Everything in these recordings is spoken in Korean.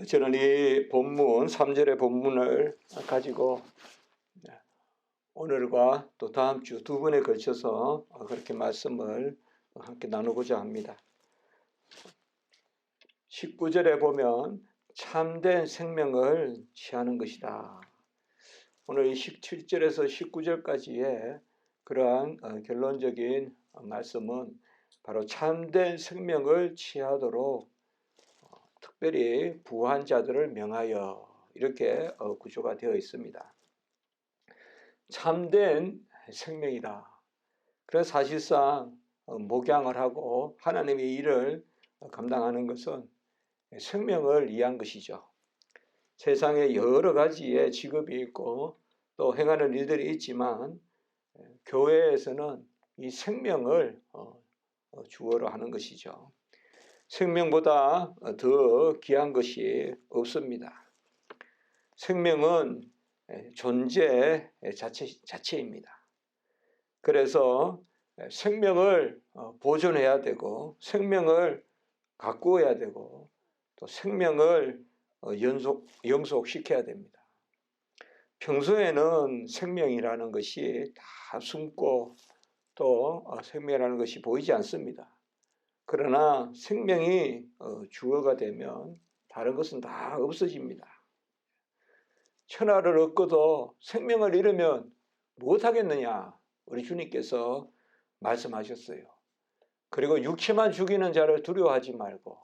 저는 이 본문, 3절의 본문을 가지고 오늘과 또 다음 주 두 번에 걸쳐서 그렇게 말씀을 함께 나누고자 합니다. 19절에 보면 참된 생명을 취하는 것이다. 오늘 이 17절에서 19절까지의 그러한 결론적인 말씀은 바로 참된 생명을 취하도록 특별히 부한 자들을 명하여 이렇게 구조가 되어 있습니다. 참된 생명이다. 그래서 사실상 목양을 하고 하나님의 일을 감당하는 것은 생명을 위한 것이죠. 세상에 여러 가지의 직업이 있고 또 행하는 일들이 있지만 교회에서는 이 생명을 주어로 하는 것이죠. 생명보다 더 귀한 것이 없습니다. 생명은 존재 자체입니다. 그래서 생명을 보존해야 되고 생명을 가꾸어야 되고 또 생명을 영속시켜야 됩니다. 평소에는 생명이라는 것이 다 숨고 또 생명이라는 것이 보이지 않습니다. 그러나 생명이 주어가 되면 다른 것은 다 없어집니다. 천하를 얻고도 생명을 잃으면 무엇하겠느냐 우리 주님께서 말씀하셨어요. 그리고 육체만 죽이는 자를 두려워하지 말고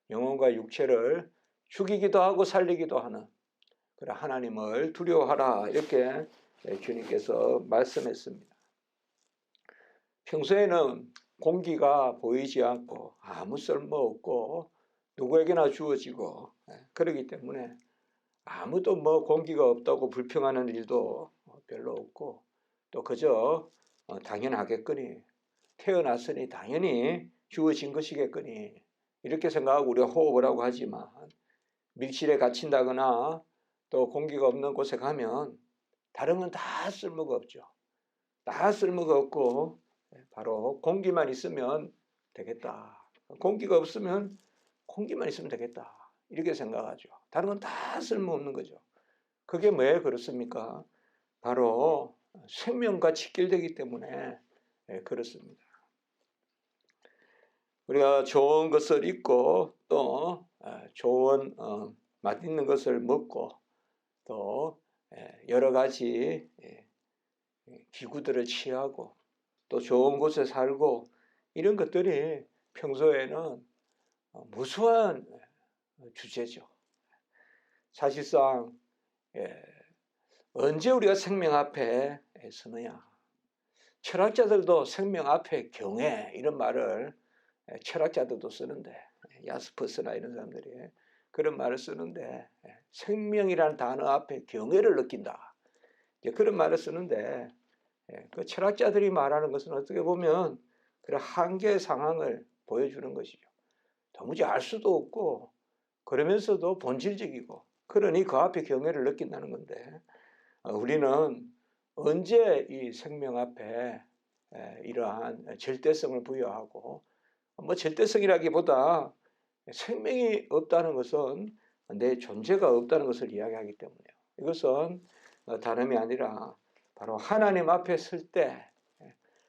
영혼과 육체를 죽이기도 하고 살리기도 하는 그런 하나님을 두려워하라 이렇게 주님께서 말씀했습니다. 평소에는 공기가 보이지 않고 아무 쓸모없고 누구에게나 주어지고 그러기 때문에 아무도 공기가 없다고 불평하는 일도 별로 없고 또 그저 당연하겠거니 태어났으니 당연히 주어진 것이겠거니 이렇게 생각하고 우리가 호흡을 하고 하지만 밀실에 갇힌다거나 또 공기가 없는 곳에 가면 다른 건 다 쓸모가 없죠. 다 쓸모가 없고 바로 공기만 있으면 되겠다. 공기가 없으면 공기만 있으면 되겠다. 이렇게 생각하죠. 다른 건 다 쓸모없는 거죠. 그게 왜 그렇습니까? 바로 생명과 직결되기 때문에 그렇습니다. 우리가 좋은 것을 입고 또 좋은 맛있는 것을 먹고 또 여러 가지 기구들을 취하고 또 좋은 곳에 살고 이런 것들이 평소에는 무수한 주제죠. 사실상 언제 우리가 생명 앞에 서느냐. 철학자들도 생명 앞에 경외 이런 말을 철학자들도 쓰는데 야스퍼스나 이런 사람들이 그런 말을 쓰는데 생명이라는 단어 앞에 경외를 느낀다. 그런 말을 쓰는데 그 철학자들이 말하는 것은 어떻게 보면 그런 한계 상황을 보여주는 것이죠. 도무지 알 수도 없고 그러면서도 본질적이고 그러니 그 앞에 경외를 느낀다는 건데 우리는 언제 이 생명 앞에 이러한 절대성을 부여하고 절대성이라기보다 생명이 없다는 것은 내 존재가 없다는 것을 이야기하기 때문에요. 이것은 다름이 아니라 바로 하나님 앞에 설 때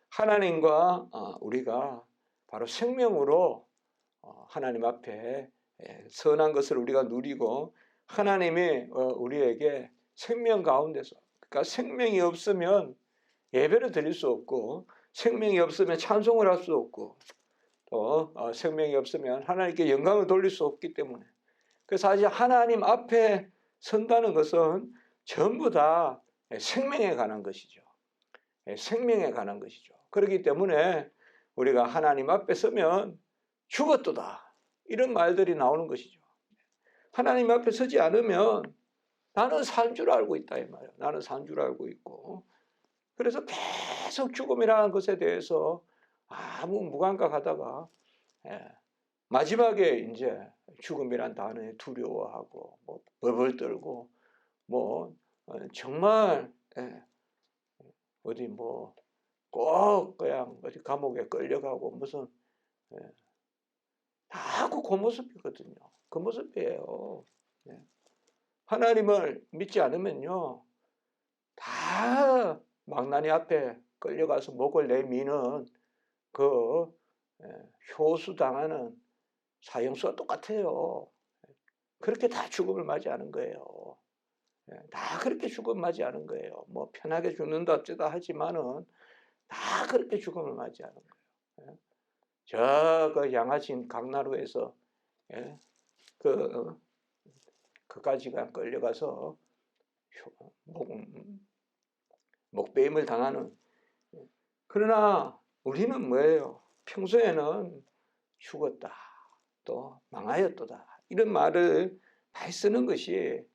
하나님과 우리가 바로 생명으로 하나님 앞에 선한 것을 우리가 누리고 하나님이 우리에게 생명 가운데서 그러니까 생명이 없으면 예배를 드릴 수 없고 생명이 없으면 찬송을 할 수 없고 또 생명이 없으면 하나님께 영광을 돌릴 수 없기 때문에 그래서 사실 하나님 앞에 선다는 것은 전부 다 생명에 관한 것이죠. 생명에 관한 것이죠. 그렇기 때문에 우리가 하나님 앞에 서면 죽었도다 이런 말들이 나오는 것이죠. 하나님 앞에 서지 않으면 나는 산 줄 알고 있다 이 말이에요. 나는 산 줄 알고 있고 그래서 계속 죽음이라는 것에 대해서 아무 무감각하다가 마지막에 이제 죽음이란 단어에 두려워하고 벌벌 떨고 정말 어디 꼭 그냥 어디 감옥에 끌려가고 무슨 다 그 모습이거든요. 그 모습이에요. 하나님을 믿지 않으면요, 다 망나니 앞에 끌려가서 목을 내미는 그 효수당하는 사형수와 똑같아요. 그렇게 다 죽음을 맞이하는 거예요. 다 그렇게 죽음을 맞이하는 거예요. 뭐 편하게 죽는다 어쩌다 하지만은 다 그렇게 죽음을 맞이하는 거예요. 저 그 양아진 강나루에서 그까지가 끌려가서 목배임을 당하는. 그러나 우리는 뭐예요? 평소에는 죽었다, 또 망하였도다, 이런 말을 많이 쓰는 것이,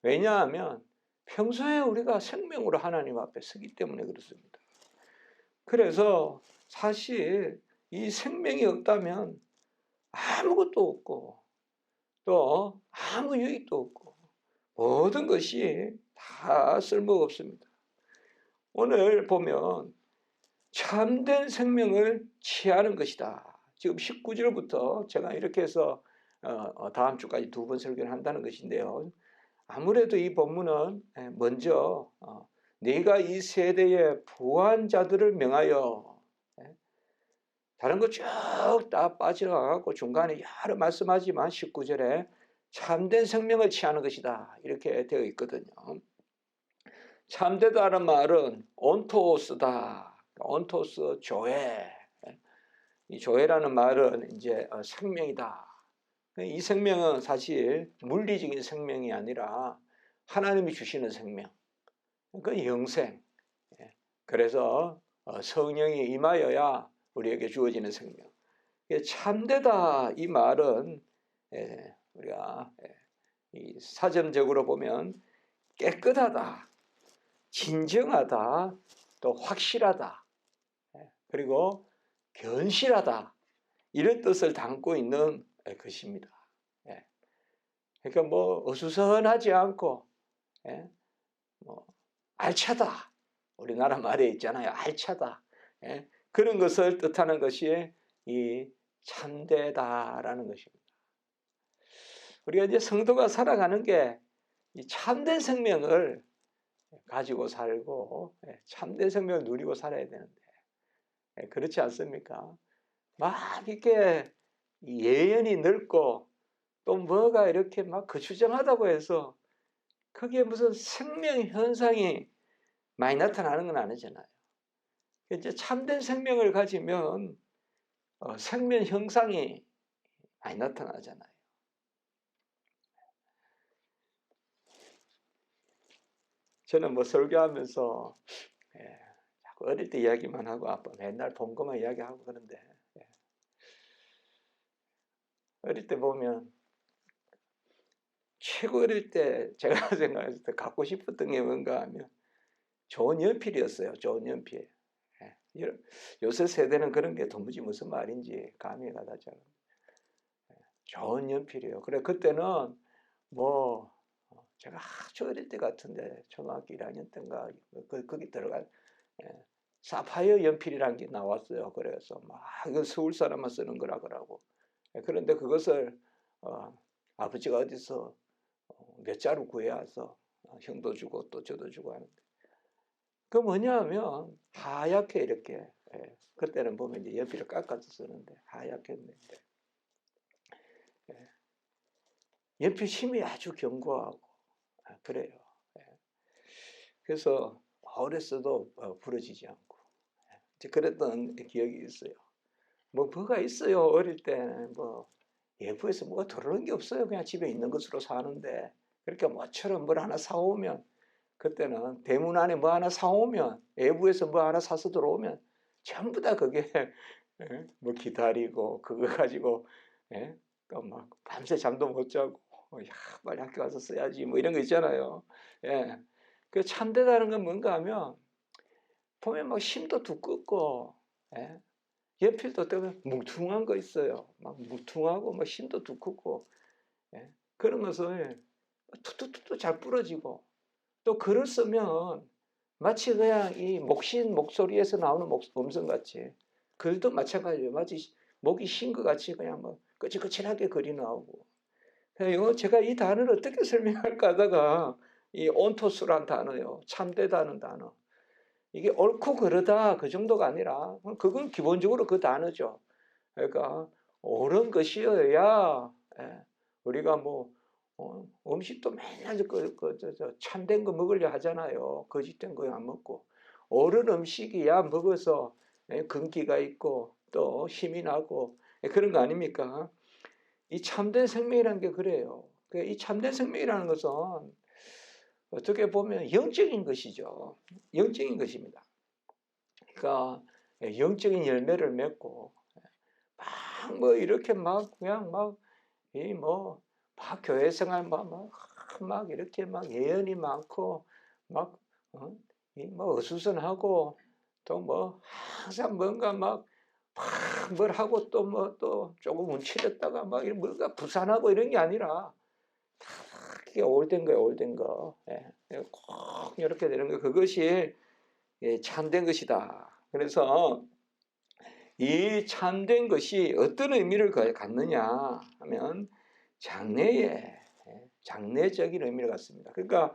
왜냐하면 평소에 우리가 생명으로 하나님 앞에 서기 때문에 그렇습니다. 그래서 사실 이 생명이 없다면 아무것도 없고 또 아무 유익도 없고 모든 것이 다 쓸모가 없습니다. 오늘 보면 참된 생명을 취하는 것이다. 지금 19절부터 제가 이렇게 해서 다음 주까지 2번 설교를 한다는 것인데요. 아무래도 이 본문은 먼저 네가 이 세대의 부한 자들을 명하여, 다른 거 쭉 다 빠져나가고 중간에 여러 말씀하지만 19절에 참된 생명을 취하는 것이다, 이렇게 되어 있거든요. 참되다는 말은 온토스다. 온토스, 조회. 이 조회라는 말은 이제 생명이다. 이 생명은 사실 물리적인 생명이 아니라 하나님이 주시는 생명, 그 영생. 그래서 성령이 임하여야 우리에게 주어지는 생명. 참되다 이 말은 우리가 사전적으로 보면 깨끗하다, 진정하다, 또 확실하다, 그리고 견실하다, 이런 뜻을 담고 있는 것입니다. 그러니까 뭐 어수선하지 않고 뭐 알차다, 우리나라 말에 있잖아요, 알차다. 그런 것을 뜻하는 것이 이 참되다라는 것입니다. 우리가 이제 성도가 살아가는 게 이 참된 생명을 가지고 살고 참된 생명을 누리고 살아야 되는데, 그렇지 않습니까? 막 이렇게 예언이 넓고 또 뭐가 이렇게 막 거추장하다고 해서 그게 무슨 생명 현상이 많이 나타나는 건 아니잖아요. 이제 참된 생명을 가지면 생명 형상이 많이 나타나잖아요. 저는 뭐 설교하면서 자꾸 어릴 때 이야기만 하고 아빠 맨날 본 것만 이야기하고 그런데, 어릴 때 보면 최고 어릴 때 제가 생각했을 때 갖고 싶었던 게 뭔가 하면 좋은 연필이었어요. 좋은 연필. 요새 세대는 그런 게 도무지 무슨 말인지 감이 가다지 않아요. 좋은 연필이에요. 그래 그때는 뭐 제가 아주 어릴 때 같은데 초등학교 1학년 때인가 거기 들어간 사파이어 연필이라는 게 나왔어요. 그래서 막 이건 서울 사람만 쓰는 거라 그러고, 그런데 그것을 아버지가 어디서 몇 자루 구해와서 형도 주고 또 저도 주고 하는데, 그 뭐냐 하면 하얗게 이렇게, 그때는 보면 이제 연필을 깎아서 쓰는데 하얗게 했는데, 연필 힘이 아주 견고하고 그래요. 그래서 어렸어도 부러지지 않고 이제 그랬던 기억이 있어요. 뭐가 있어요. 어릴 때는 뭐 예부에서 뭐가 들어오는 게 없어요. 그냥 집에 있는 것으로 사는데, 그러니까 뭐처럼 뭘 하나 사오면, 그때는 대문 안에 뭐 하나 사오면, 외부에서 뭐 하나 사서 들어오면 전부 다 그게 뭐 기다리고 그거 가지고 또 막 밤새 잠도 못 자고 야 빨리 학교 가서 써야지 뭐 이런 거 있잖아요. 그 참되다는 건 뭔가 하면 보면 막 힘도 두껍고 연필도 때문에 뭉퉁한 거 있어요. 막 뭉퉁하고 막 힘도 두껍고 그런 것을 툭툭툭 잘 부러지고, 또 글을 쓰면 마치 그냥 이 목신 목소리에서 나오는 음성같이, 글도 마찬가지예요. 마치 목이 쉰 것 같이 그냥 뭐 거칠거칠하게 글이 나오고, 이거 제가 이 단어를 어떻게 설명할까 하다가 이 온토스란 단어요. 참되다는 단어. 이게 옳고 그르다 그 정도가 아니라 그건 기본적으로 그 단어죠. 그러니까 옳은 것이어야 우리가 뭐 음식도 맨날 참된 거 먹으려 하잖아요. 거짓된 거 안 먹고 옳은 음식이야 먹어서 근기가 있고 또 힘이 나고 그런 거 아닙니까? 이 참된 생명이라는 게 그래요. 이 참된 생명이라는 것은 어떻게 보면 영적인 것이죠. 영적인 것입니다. 그러니까 영적인 열매를 맺고 막 뭐 이렇게 막 그냥 막 이 뭐 막 교회 생활 막 이렇게 막 예언이 많고 막 이 뭐 어수선하고 또 뭐 항상 뭔가 막 뭘 하고 또 뭐 또 조금 움츠렸다가 막 뭔가 부산하고 이런 게 아니라 다 그게 올된 거예요, 올된 거. 꼭 이렇게 되는 거 그것이 참된 것이다. 그래서 이 참된 것이 어떤 의미를 갖느냐 하면 장래적인 의미를 갖습니다. 그러니까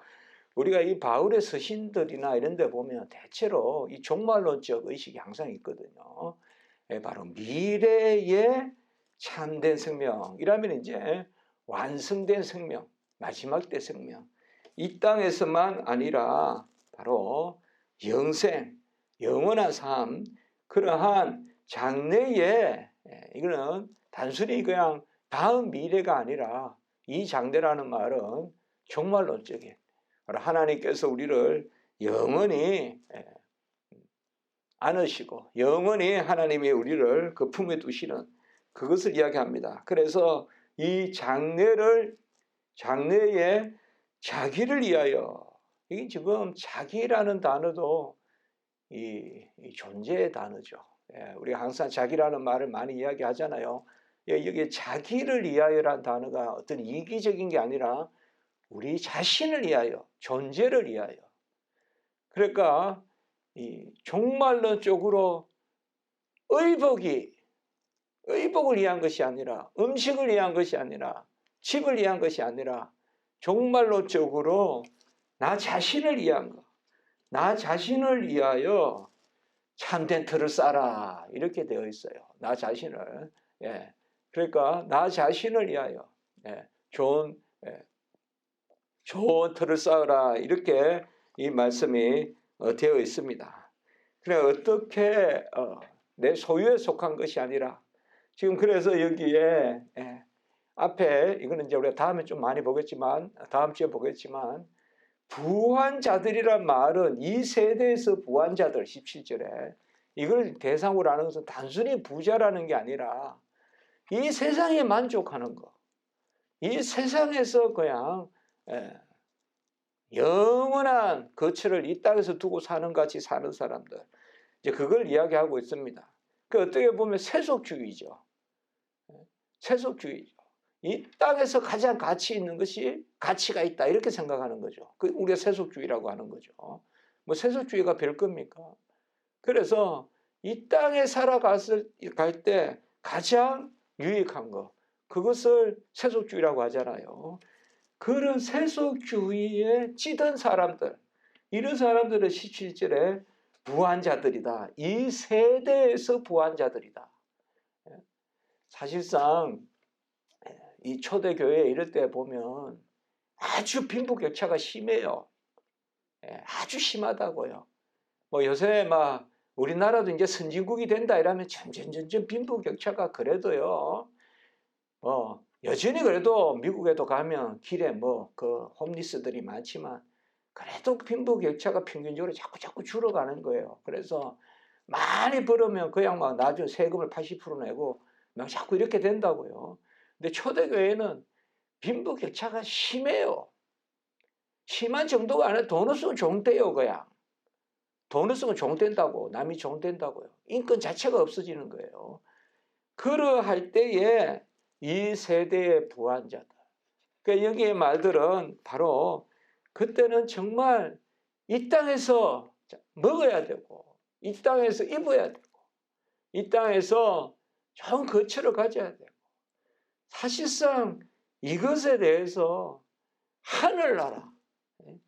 우리가 이 바울의 서신들이나 이런 데 보면 대체로 이 종말론적 의식이 항상 있거든요. 바로 미래의 참된 생명이라면 이제 완성된 생명, 마지막 때 생명. 이 땅에서만 아니라 바로 영생, 영원한 삶, 그러한 장래에 이거는 단순히 그냥 다음 미래가 아니라 이 장래라는 말은 종말론적인 하나님께서 우리를 영원히 안으시고 영원히 하나님이 우리를 그 품에 두시는 그것을 이야기합니다. 그래서 이 장래에 자기를 위하여 이게 지금 자기라는 단어도 이 존재의 단어죠. 우리가 항상 자기라는 말을 많이 이야기하잖아요. 여기 자기를 위하여라는 단어가 어떤 이기적인 게 아니라 우리 자신을 위하여, 존재를 위하여. 그러니까 이 종말론적으로 의복을 위한 것이 아니라 음식을 위한 것이 아니라 집을 위한 것이 아니라 종말론적으로 나 자신을 위한 것. 나 자신을 위하여 참된 틀을 쌓아라 이렇게 되어 있어요. 나 자신을 그러니까 나 자신을 위하여 좋은 틀을 쌓아라 이렇게 이 말씀이 되어 있습니다. 그래 어떻게 내 소유에 속한 것이 아니라 지금 그래서 여기에 앞에 이거는 이제 우리가 다음에 좀 많이 보겠지만 다음 주에 보겠지만 부한자들이란 말은 이 세대에서 부한자들 17절에 이걸 대상으로 하는 것은 단순히 부자라는 게 아니라 이 세상에 만족하는 거, 이 세상에서 그냥 영원한 거처를 이 땅에서 두고 사는 같이 사는 사람들 이제 그걸 이야기하고 있습니다. 그 어떻게 보면 세속주의죠. 세속주의죠. 이 땅에서 가장 가치 있는 것이 가치가 있다 이렇게 생각하는 거죠. 그 우리가 세속주의라고 하는 거죠. 뭐 세속주의가 별 겁니까? 그래서 이 땅에 갈 때 가장 유익한 거 그것을 세속주의라고 하잖아요. 그런 세속주의에 찌든 사람들 이런 사람들은 17절에 부한자들이다. 이 세대에서 부한자들이다. 사실상 이 초대교회 이럴 때 보면 아주 빈부격차가 심해요. 아주 심하다고요. 뭐 요새 막 우리나라도 이제 선진국이 된다 이러면 점점 빈부격차가 그래도요. 여전히 그래도 미국에도 가면 길에 뭐 그 홈리스들이 많지만 그래도 빈부격차가 평균적으로 자꾸 줄어가는 거예요. 그래서 많이 벌으면 그냥 막 나중에 세금을 80% 내고 막 자꾸 이렇게 된다고요. 근데 초대교회는 빈부격차가 심해요. 심한 정도가 아니라 돈 없으면 종돼요, 그냥. 돈 없으면 종된다고, 남이 종된다고요. 인권 자체가 없어지는 거예요. 그러할 때에 이 세대의 부한자들. 그러니까 여기의 말들은 바로 그때는 정말 이 땅에서 먹어야 되고, 이 땅에서 입어야 되고, 이 땅에서 좋은 거처를 가져야 되고, 사실상 이것에 대해서 하늘나라,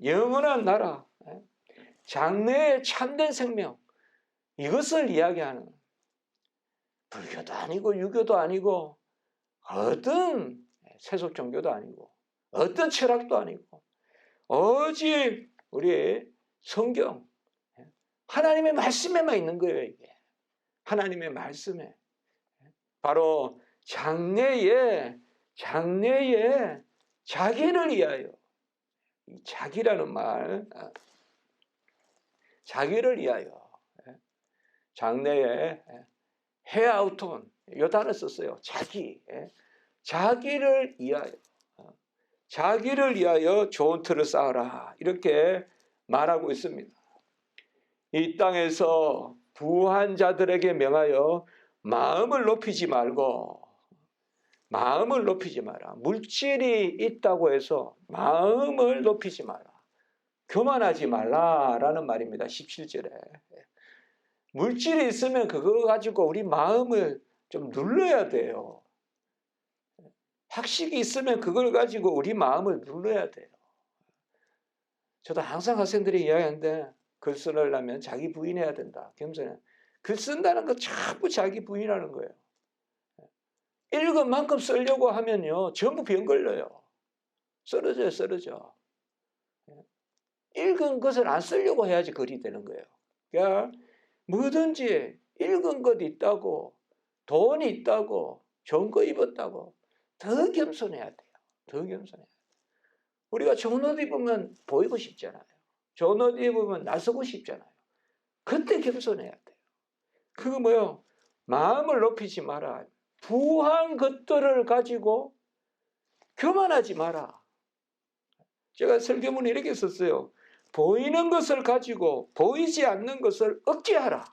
영원한 나라, 장래의 참된 생명, 이것을 이야기하는, 불교도 아니고 유교도 아니고 어떤 세속 종교도 아니고 어떤 철학도 아니고 오직 우리 성경, 하나님의 말씀에만 있는 거예요. 이게 하나님의 말씀에 바로 장래에 자기를 위하여, 이 자기라는 말, 자기를 위하여, 장래에 헤아우톤, 이 단어 썼어요. 자기를 위하여, 자기를 위하여 좋은 틀을 쌓아라, 이렇게 말하고 있습니다. 이 땅에서 부한 자들에게 명하여 마음을 높이지 말고, 마음을 높이지 마라. 물질이 있다고 해서 마음을 높이지 마라. 교만하지 말라라는 말입니다. 17절에. 물질이 있으면 그거 가지고 우리 마음을 좀 눌러야 돼요. 학식이 있으면 그걸 가지고 우리 마음을 눌러야 돼요. 저도 항상 학생들이 이야기하는데, 글 쓰려면 자기 부인해야 된다. 겸손해. 글 쓴다는 거 자꾸 자기 부인하는 거예요. 읽은 만큼 쓰려고 하면요, 전부 병 걸려요. 쓰러져. 읽은 것을 안 쓰려고 해야지 글이 되는 거예요. 그러니까 뭐든지 읽은 것 있다고, 돈이 있다고, 좋은 거 입었다고 더 겸손해야 돼요. 더 겸손해야 돼요. 우리가 좋은 옷 입으면 보이고 싶잖아요. 좋은 옷 입으면 나서고 싶잖아요. 그때 겸손해야 돼요. 그거 뭐요? 마음을 높이지 마라. 부한 것들을 가지고 교만하지 마라. 제가 설교문에 이렇게 썼어요. 보이는 것을 가지고 보이지 않는 것을 억제하라.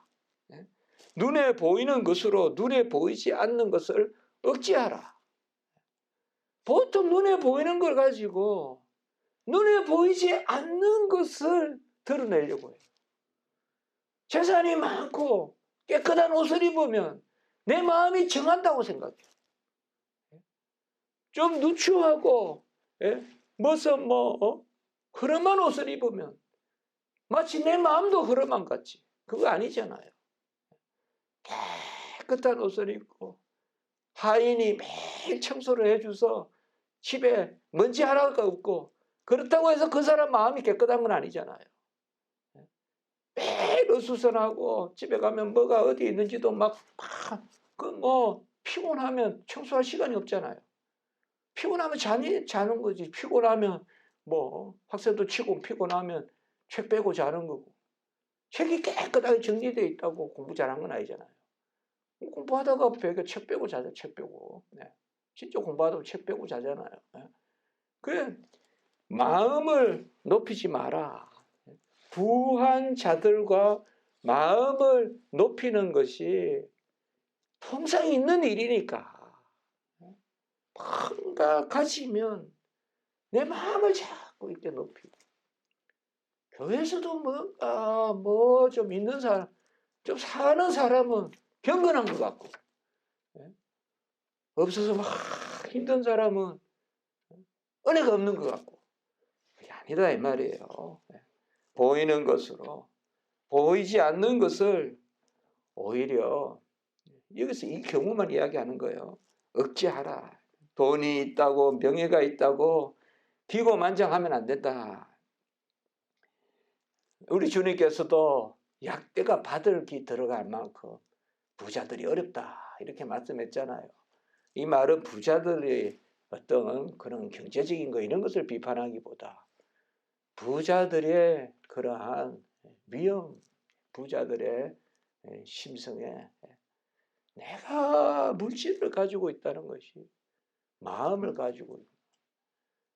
눈에 보이는 것으로 눈에 보이지 않는 것을 억제하라. 보통 눈에 보이는 걸 가지고 눈에 보이지 않는 것을 드러내려고 해요. 재산이 많고 깨끗한 옷을 입으면 내 마음이 정한다고 생각해요. 좀 누추하고 흐름한 옷을 입으면 마치 내 마음도 흐름한 같이. 그거 아니잖아요. 깨끗한 옷을 입고 하인이 매일 청소를 해줘서 집에 먼지 하나가 없고, 그렇다고 해서 그 사람 마음이 깨끗한 건 아니잖아요. 매일 어수선하고 집에 가면 뭐가 어디 있는지도 피곤하면 청소할 시간이 없잖아요. 피곤하면 자는 거지. 피곤하면 학생도 치고 피곤하면 책 빼고 자는 거고. 책이 깨끗하게 정리되어 있다고 공부 잘한 건 아니잖아요. 공부하다가 벽에 책 빼고 자죠. 책 빼고. 네. 진짜 공부하다가 책 빼고 자잖아요. 네. 그래, 마음을 높이지 마라. 부한 자들과 마음을 높이는 것이 통상 있는 일이니까. 뭔가 가지면 내 마음을 자꾸 이렇게 높이고, 교회에서도 뭔가 좀 있는 사람, 좀 사는 사람은 경건한 것 같고, 없어서 막 힘든 사람은 은혜가 없는 것 같고, 그게 아니다 이 말이에요. 보이는 것으로 보이지 않는 것을 오히려 여기서 이 경우만 이야기하는 거예요. 억제하라. 돈이 있다고 명예가 있다고 기고만장하면 안 된다. 우리 주님께서도 약대가 바늘기 들어갈 만큼 부자들이 어렵다 이렇게 말씀했잖아요. 이 말은 부자들의 어떤 그런 경제적인 거 이런 것을 비판하기보다 부자들의 그러한 위험, 부자들의 심성에 내가 물질을 가지고 있다는 것이 마음을 가지고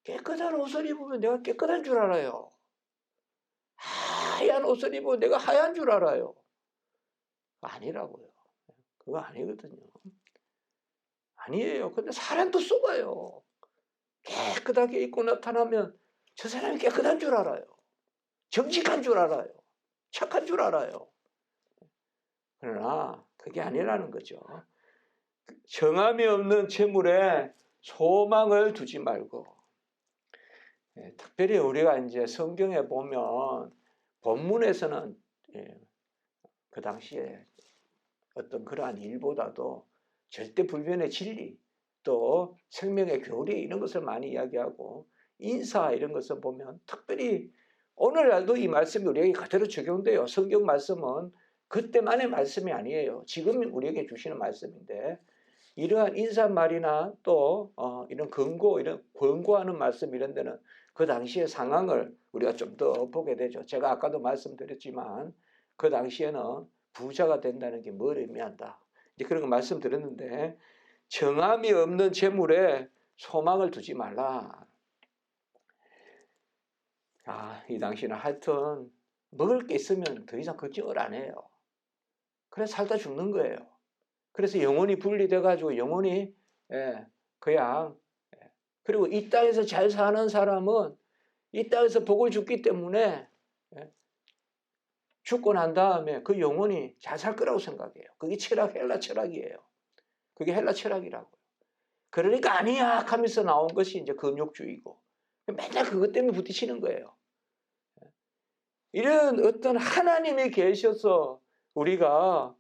깨끗한 옷을 입으면 내가 깨끗한 줄 알아요. 하얀 옷을 입으면 내가 하얀 줄 알아요. 아니라고요. 그거 아니거든요. 아니에요. 근데 사람도 속아요. 깨끗하게 입고 나타나면 저 사람이 깨끗한 줄 알아요. 정직한 줄 알아요. 착한 줄 알아요. 그러나 그게 아니라는 거죠. 정함이 없는 재물에 소망을 두지 말고, 특별히 우리가 이제 성경에 보면 본문에서는 그 당시에 어떤 그러한 일보다도 절대 불변의 진리, 또 생명의 교리 이런 것을 많이 이야기하고 인사 이런 것을 보면 특별히 오늘날도 이 말씀이 우리에게 그대로 적용돼요. 성경 말씀은 그때만의 말씀이 아니에요. 지금 우리에게 주시는 말씀인데 이러한 인사말이나 또 이런 이런 권고하는 말씀 이런 데는 그 당시의 상황을 우리가 좀 더 보게 되죠. 제가 아까도 말씀드렸지만 그 당시에는 부자가 된다는 게 뭘 의미한다. 이제 그런 거 말씀드렸는데 정함이 없는 재물에 소망을 두지 말라. 이 당시는 하여튼 먹을 게 있으면 더 이상 걱정을 안 해요. 그래서 살다 죽는 거예요. 그래서 영혼이 분리돼가지고 영혼이 그냥 그리고 이 땅에서 잘 사는 사람은 이 땅에서 복을 줬기 때문에 죽고 난 다음에 그 영혼이 잘 살 거라고 생각해요. 그게 헬라 철학이에요. 그게 헬라 철학이라고요. 그러니까 아니야 하면서 나온 것이 이제 금욕주의고 맨날 그것 때문에 부딪히는 거예요. 이런 어떤 하나님이 계셔서 우리가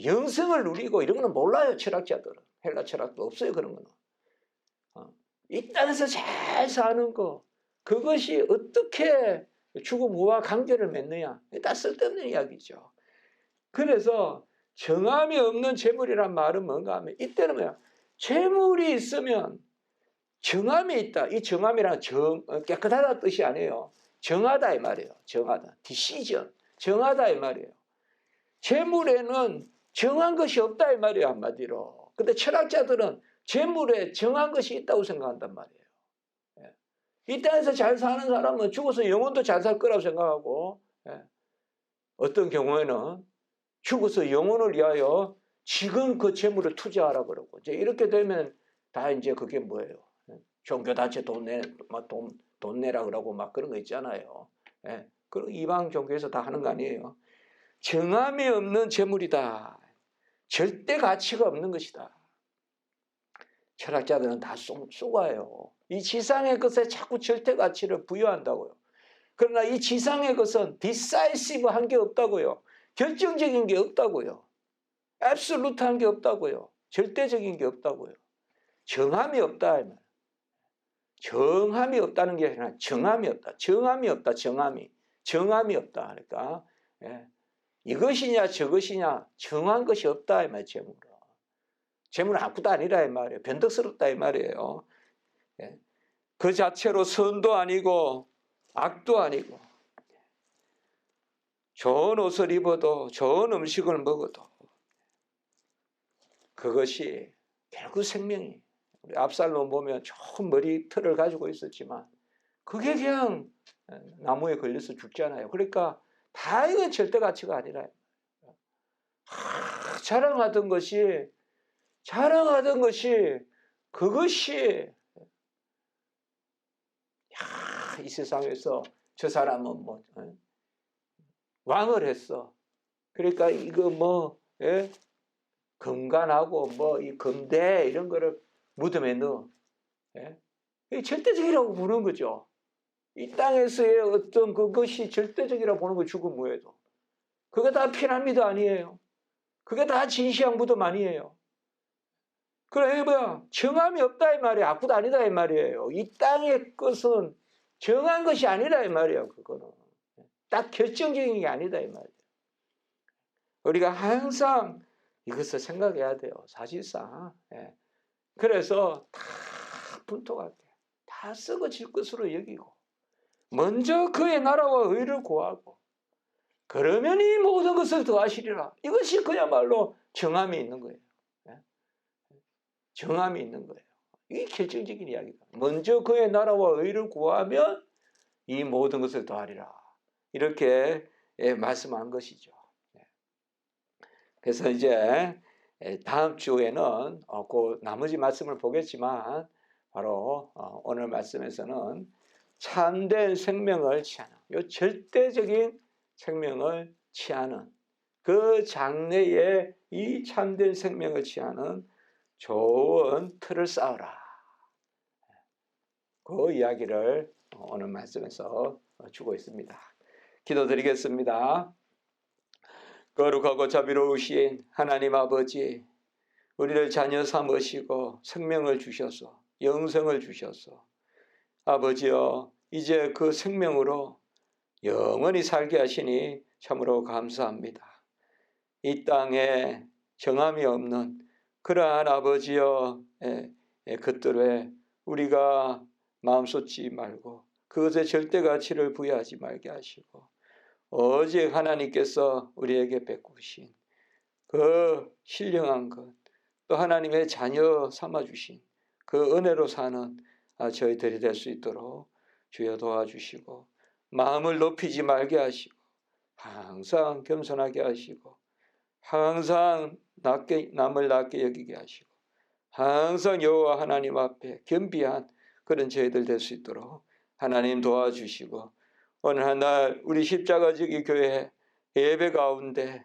영생을 누리고 이런 거는 몰라요. 철학자들은. 헬라 철학도 없어요. 그런 거는. 이 땅에서 잘 사는 거 그것이 어떻게 죽음과 관계를 맺느냐. 다 쓸데없는 이야기죠. 그래서 정함이 없는 재물이란 말은 뭔가 하면 이때는 뭐야? 재물이 있으면 정함이 있다. 이 정함이란 깨끗하다 뜻이 아니에요. 정하다 이 말이에요. 정하다. 디시전. 정하다 이 말이에요. 재물에는 정한 것이 없다 이 말이에요. 한마디로. 근데 철학자들은 재물에 정한 것이 있다고 생각한단 말이에요. 이 땅에서 잘 사는 사람은 죽어서 영혼도 잘 살 거라고 생각하고 어떤 경우에는 죽어서 영혼을 위하여 지금 그 재물을 투자하라 그러고 이제 이렇게 되면 다 이제 그게 뭐예요? 종교단체 돈 내라 그러고 막 그런 거 있잖아요. 그리고 이방 종교에서 다 하는 거 아니에요. 정함이 없는 재물이다. 절대 가치가 없는 것이다. 철학자들은 다 쏘가요. 이 지상의 것에 자꾸 절대 가치를 부여한다고요. 그러나 이 지상의 것은 디사이시브한 게 없다고요. 결정적인 게 없다고요. 앱솔루트한 게 없다고요. 절대적인 게 없다고요. 정함이 없다. 정함이 없다는 게 아니라 정함이 없다. 정함이 없다. 정함이 없다. 그러니까 이것이냐 저것이냐 정한 것이 없다. 이 말이에요. 재물은. 재물은 아무것도 아니라 이 말이에요. 변덕스럽다 이 말이에요. 그 자체로 선도 아니고 악도 아니고 좋은 옷을 입어도 좋은 음식을 먹어도 그것이 결국 생명이 우리 압살롬 보면 좋은 머리털을 가지고 있었지만 그게 그냥 나무에 걸려서 죽잖아요. 그러니까 다 이건 절대 가치가 아니라 자랑하던 것이 그것이 이 세상에서 저 사람은 뭐 왕을 했어. 그러니까 이거 금관하고 이 금대 이런 거를 무덤에 넣어. 이게 절대적이라고 부르는 거죠. 이 땅에서의 어떤 그것이 절대적이라고 보는 거 죽음 후에도. 그게 다 피라미드 아니에요. 그게 다 진시황 무덤 아니에요. 그래 뭐야 정함이 없다 이 말이에요. 아무것도 아니다 이 말이에요. 이 땅의 것은 정한 것이 아니라 이 말이에요. 그거는 딱 결정적인 게 아니다 이 말이에요. 우리가 항상 이것을 생각해야 돼요. 사실상. 그래서 다 분통하게 다 썩어질 것으로 여기고 먼저 그의 나라와 의를 구하고 그러면 이 모든 것을 더하시리라. 이것이 그야말로 정함이 있는 거예요. 정함이 있는 거예요. 이게 결정적인 이야기다. 먼저 그의 나라와 의를 구하면 이 모든 것을 더하리라. 이렇게 말씀한 것이죠. 그래서 이제 다음 주에는 그 나머지 말씀을 보겠지만 바로 오늘 말씀에서는 참된 생명을 취하는 이 절대적인 생명을 취하는 그 장래에 이 참된 생명을 취하는 좋은 틀을 쌓으라. 그 이야기를 오늘 말씀에서 주고 있습니다. 기도드리겠습니다. 거룩하고 자비로우신 하나님 아버지, 우리를 자녀 삼으시고 생명을 주셔서 영생을 주셔서 아버지여 이제 그 생명으로 영원히 살게 하시니 참으로 감사합니다. 이 땅에 정함이 없는 그러한 아버지여 것들에 우리가 마음 쏟지 말고 그것에 절대 가치를 부여하지 말게 하시고 오직 하나님께서 우리에게 베푸신 그 신령한 것, 또 하나님의 자녀 삼아주신 그 은혜로 사는 저희들이 될 수 있도록 주여 도와주시고 마음을 높이지 말게 하시고 항상 겸손하게 하시고 항상 남을 낮게 여기게 하시고 항상 여호와 하나님 앞에 겸비한 그런 저희들 될 수 있도록 하나님 도와주시고 오늘 한 날 우리 십자가지기 교회 예배 가운데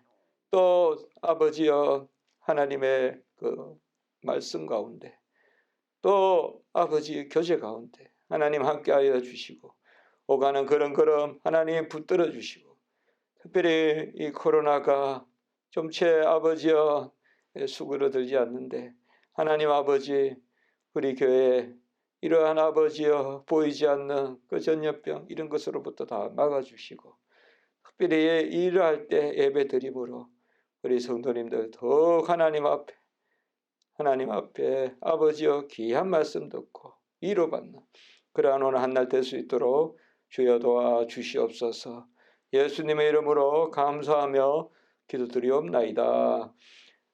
또 아버지여 하나님의 그 말씀 가운데 또 아버지 교제 가운데 하나님 함께하여 주시고 오가는 그런 걸음 하나님 붙들어 주시고 특별히 이 코로나가 좀채 아버지여 수그러들지 않는데 하나님 아버지 우리 교회에 이러한 아버지여 보이지 않는 그 전염병 이런 것으로부터 다 막아주시고 특별히 일을 할 때 예배 드림으로 우리 성도님들 더욱 하나님 앞에 아버지여 귀한 말씀 듣고 위로받는 그러한 오늘 한 날 될 수 있도록 주여 도와주시옵소서. 예수님의 이름으로 감사하며 기도드리옵나이다.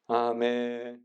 아멘.